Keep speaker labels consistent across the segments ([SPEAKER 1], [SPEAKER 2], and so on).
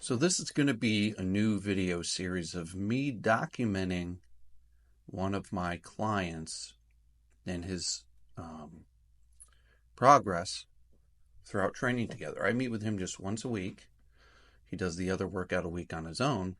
[SPEAKER 1] So this is going to be a new video series of me documenting one of my clients and his progress throughout training together. I meet with him just once a week. He does the other workout a week on his own.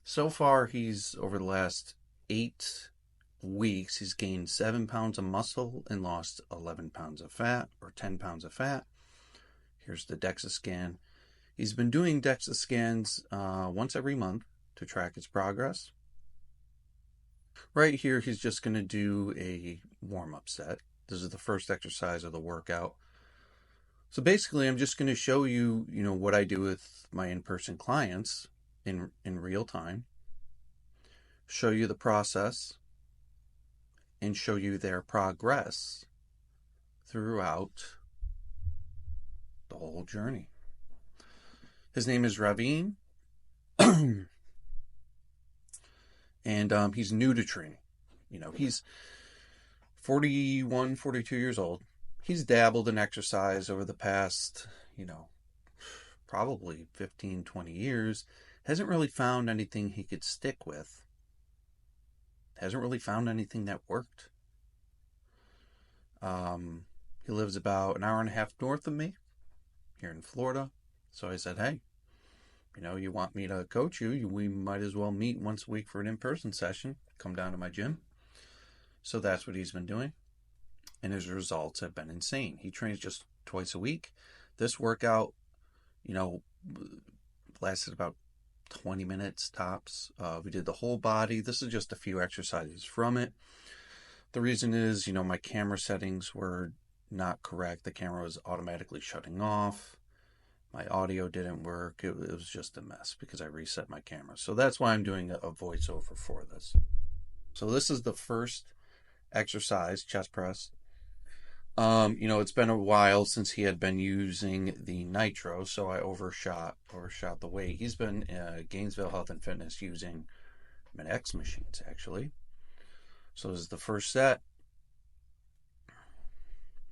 [SPEAKER 1] So far, over the last 8 weeks, he's gained 7 pounds of muscle and lost 11 pounds of fat, or 10 pounds of fat. Here's the DEXA scan. He's been doing DEXA scans once every month to track his progress. Right here, he's just going to do a warm-up set. This is the first exercise of the workout. So basically, I'm just going to show you, what I do with my in-person clients in real time, show you the process, and show you their progress throughout the whole journey. His name is Raveen, and he's new to training. He's 41, 42 years old. He's dabbled in exercise over the past, probably 15, 20 years. Hasn't really found anything he could stick with. Hasn't really found anything that worked. He lives about an hour and a half north of me here in Florida. So I said, hey, you want me to coach you? We might as well meet once a week for an in-person session. Come down to my gym. So that's what he's been doing. And his results have been insane. He trains just twice a week. This workout, lasted about 20 minutes tops. We did the whole body. This is just a few exercises from it. The reason is, my camera settings were not correct. The camera was automatically shutting off. My audio didn't work. It was just a mess because I reset my camera. So that's why I'm doing a voiceover for this. So this is the first exercise, chest press. It's been a while since he had been using the nitro, so I overshot the weight. He's been Gainesville Health and Fitness using X machines, actually. So this is the first set.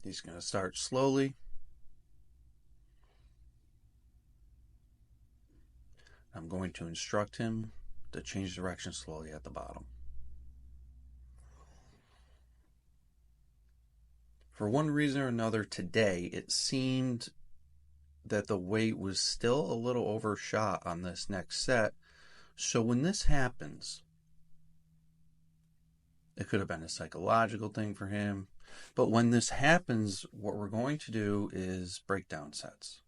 [SPEAKER 1] He's going to start slowly. I'm going to instruct him to change direction slowly at the bottom. For one reason or another today, it seemed that the weight was still a little overshot on this next set. So when this happens, it could have been a psychological thing for him. But when this happens, what we're going to do is breakdown sets.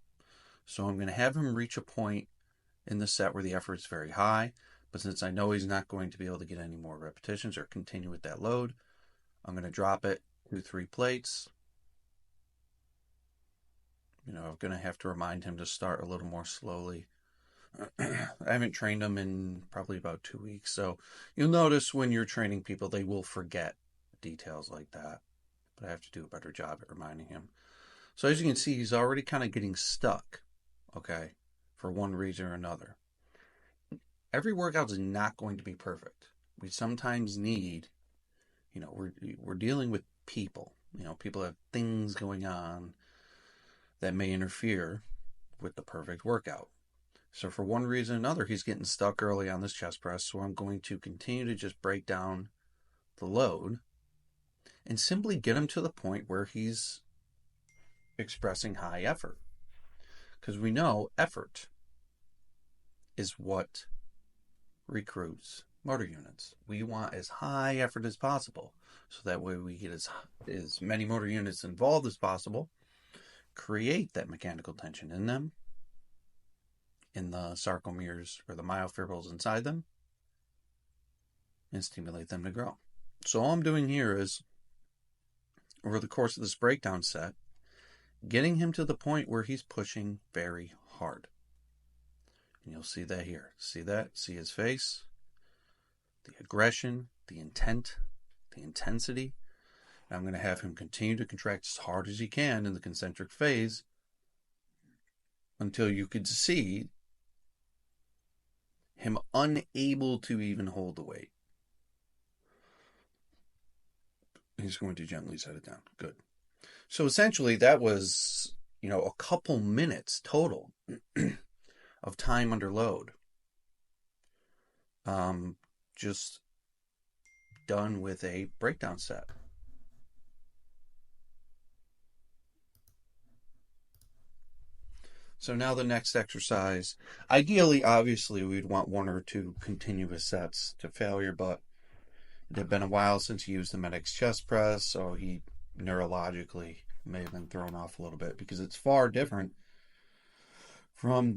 [SPEAKER 1] So I'm going to have him reach a point in the set where the effort is very high. But since I know he's not going to be able to get any more repetitions or continue with that load, I'm going to drop it 2-3 plates. I'm going to have to remind him to start a little more slowly. I haven't trained him in probably about 2 weeks. So you'll notice when you're training people, they will forget details like that. But I have to do a better job at reminding him. So as you can see, he's already kind of getting stuck, okay, for one reason or another. Every workout is not going to be perfect. We sometimes need, we're dealing with people. People have things going on that may interfere with the perfect workout. So for one reason or another, he's getting stuck early on this chest press. So I'm going to continue to just break down the load and simply get him to the point where he's expressing high effort. Because we know effort is what recruits motor units. We want as high effort as possible. So that way we get as many motor units involved as possible, create that mechanical tension in them, in the sarcomeres or the myofibrils inside them, and stimulate them to grow. So all I'm doing here is, over the course of this breakdown set, getting him to the point where he's pushing very hard. And you'll see that here. See that? See his face? The aggression, the intent, the intensity. And I'm going to have him continue to contract as hard as he can in the concentric phase until you could see him unable to even hold the weight. He's going to gently set it down. Good. So essentially that was, a couple minutes total of time under load. Just done with a breakdown set. So now the next exercise, ideally, obviously, we'd want 1 or 2 continuous sets to failure, but it had been a while since he used the Medic's chest press, so he neurologically may have been thrown off a little bit because it's far different from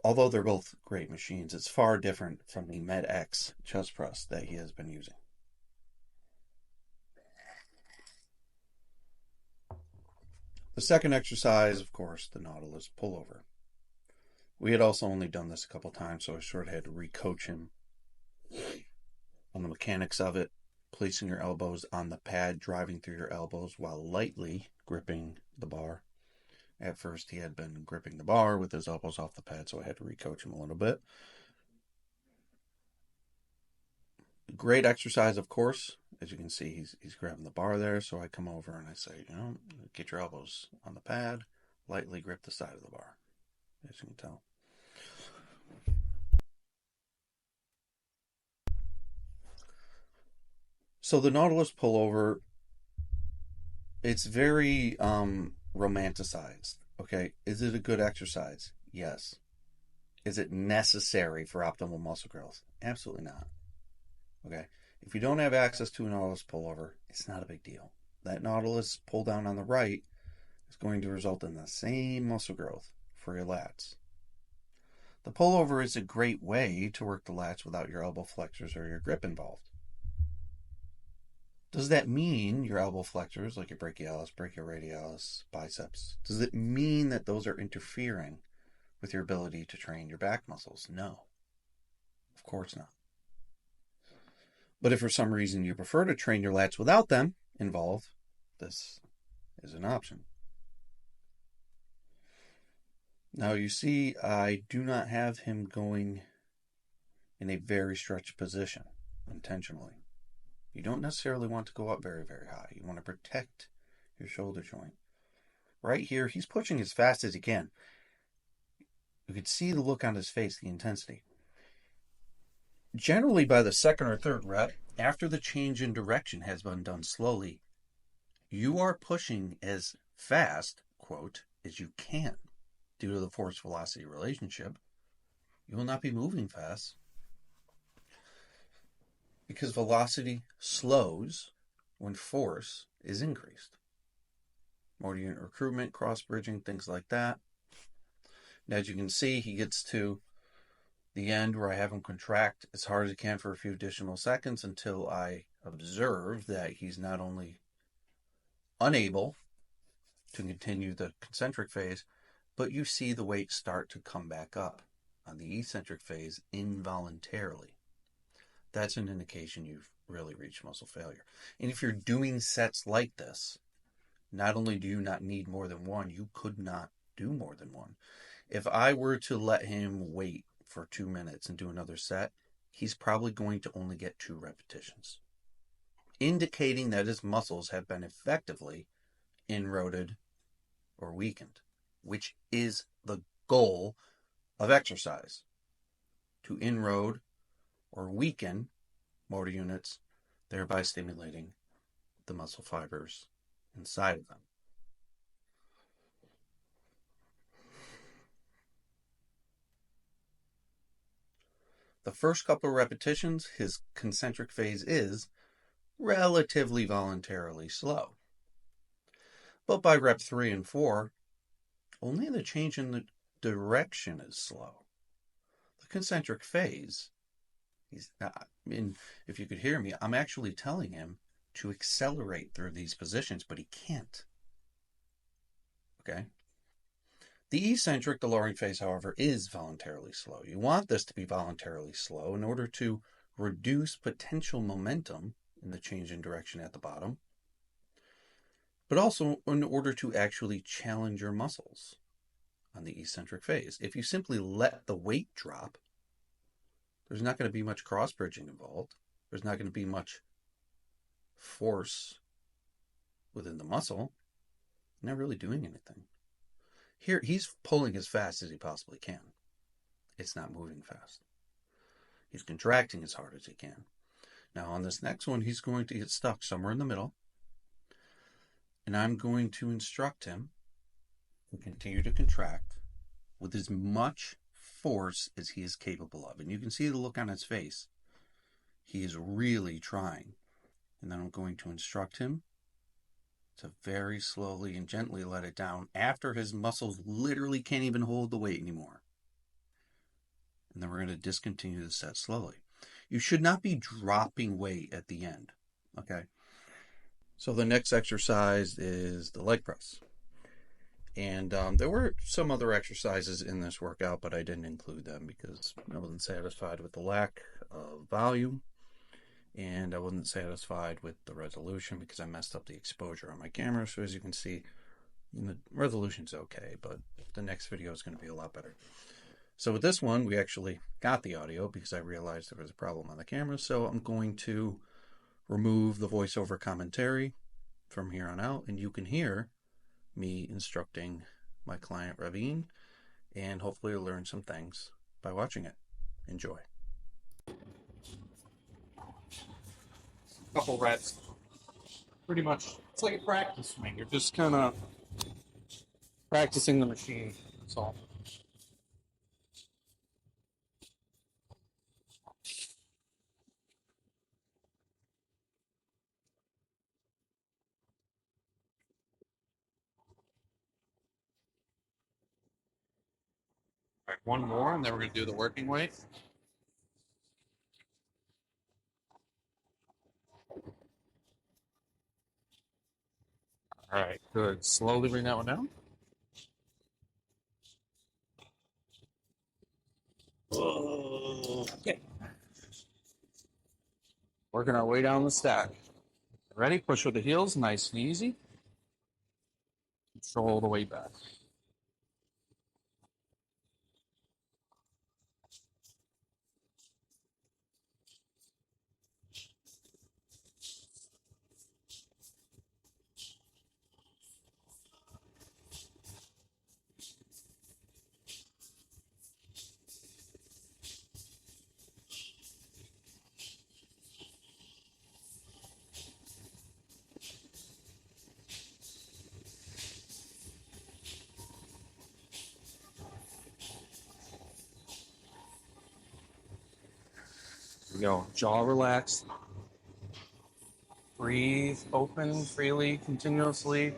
[SPEAKER 1] although they're both great machines, it's far different from the Med-X chest press that he has been using. The second exercise, of course, the Nautilus pullover. We had also only done this a couple times, so I sort of had to recoach him on the mechanics of it, placing your elbows on the pad, driving through your elbows while lightly gripping the bar. At first, he had been gripping the bar with his elbows off the pad, so I had to recoach him a little bit. Great exercise, of course. As you can see, he's grabbing the bar there, so I come over and I say, get your elbows on the pad, lightly grip the side of the bar, as you can tell. So the Nautilus pullover, it's very romanticized. Okay, is it a good exercise? Yes. Is it necessary for optimal muscle growth? Absolutely not. Okay, if you don't have access to a Nautilus pullover, it's not a big deal. That Nautilus pull down on the right is going to result in the same muscle growth for your lats. The pullover is a great way to work the lats without your elbow flexors or your grip involved. Does that mean your elbow flexors, like your brachialis, brachioradialis, biceps, does it mean that those are interfering with your ability to train your back muscles? No, of course not. But if for some reason you prefer to train your lats without them involved, this is an option. Now you see, I do not have him going in a very stretched position intentionally. You don't necessarily want to go up very, very high. You want to protect your shoulder joint. Right here, he's pushing as fast as he can. You could see the look on his face, the intensity. Generally, by the second or third rep, after the change in direction has been done slowly, you are pushing as fast, quote, as you can due to the force-velocity relationship. You will not be moving fast because velocity slows when force is increased. Motor unit recruitment, cross-bridging, things like that. And as you can see, he gets to the end where I have him contract as hard as he can for a few additional seconds until I observe that he's not only unable to continue the concentric phase, but you see the weight start to come back up on the eccentric phase involuntarily. That's an indication you've really reached muscle failure. And if you're doing sets like this, not only do you not need more than one, you could not do more than one. If I were to let him wait for 2 minutes and do another set, he's probably going to only get 2 repetitions, indicating that his muscles have been effectively inroded or weakened, which is the goal of exercise, to inroad or weaken motor units, thereby stimulating the muscle fibers inside of them. The first couple of repetitions, his concentric phase is relatively voluntarily slow. But by rep 3 and 4, only the change in the direction is slow. The concentric phase, if you could hear me, I'm actually telling him to accelerate through these positions, but he can't. Okay? The eccentric, the lowering phase, however, is voluntarily slow. You want this to be voluntarily slow in order to reduce potential momentum in the change in direction at the bottom, but also in order to actually challenge your muscles on the eccentric phase. If you simply let the weight drop, there's not going to be much cross-bridging involved. There's not going to be much force within the muscle. You're not really doing anything. Here, he's pulling as fast as he possibly can. it's not moving fast. He's contracting as hard as he can. Now on this next one, he's going to get stuck somewhere in the middle. And I'm going to instruct him to continue to contract with as much force as he is capable of. And you can see the look on his face. He is really trying. And then I'm going to instruct him to very slowly and gently let it down after his muscles literally can't even hold the weight anymore. And then we're going to discontinue the set slowly. You should not be dropping weight at the end. Okay. So the next exercise is the leg press. And there were some other exercises in this workout, but I didn't include them because I wasn't satisfied with the lack of volume. And I wasn't satisfied with the resolution because I messed up the exposure on my camera. So as you can see, the resolution's okay, but the next video is going to be a lot better. So with this one, we actually got the audio because I realized there was a problem on the camera. So I'm going to remove the voiceover commentary from here on out, and you can hear me instructing my client Raveen, and hopefully you'll learn some things by watching it. Enjoy. Couple reps. Pretty much, it's like a practice swing. You're just kind of practicing the machine. That's all. All right, one more, and then we're going to do the working weight. All right, good. Slowly bring that one down. Okay. Working our way down the stack. Ready? Push with the heels, nice and easy. Control the weight back. Here we go. Jaw relaxed. Breathe, open freely, continuously.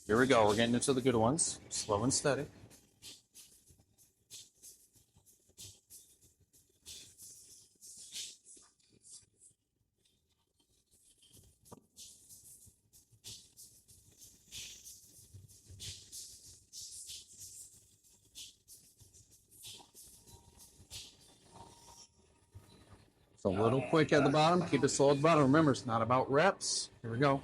[SPEAKER 1] Here we go. We're getting into the good ones. Slow and steady. It's a little quick at the bottom. Keep it slow at the bottom. Remember, it's not about reps. Here we go.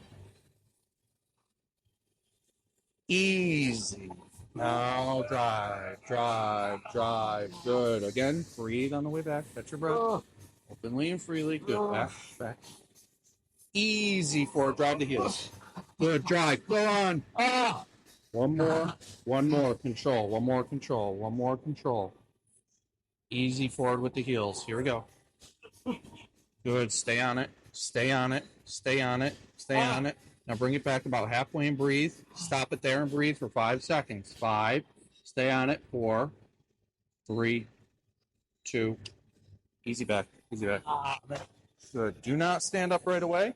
[SPEAKER 1] Easy. Now drive, drive, drive. Good. Again, breathe on the way back. Catch your breath. Openly and freely. Good. Back, back. Easy forward. Drive the heels. Good. Drive. Go on. Ah! One more. One more. Control. One more control. One more control. Easy forward with the heels. Here we go. Good. Stay on it. Stay on it. Stay on it. Stay on it. Now bring it back about halfway and breathe. Stop it there and breathe for 5 seconds. 5. Stay on it. 4, 3, 2. Easy back. Easy back. Good. Do not stand up right away.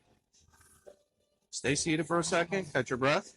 [SPEAKER 1] Stay seated for a second. Catch your breath.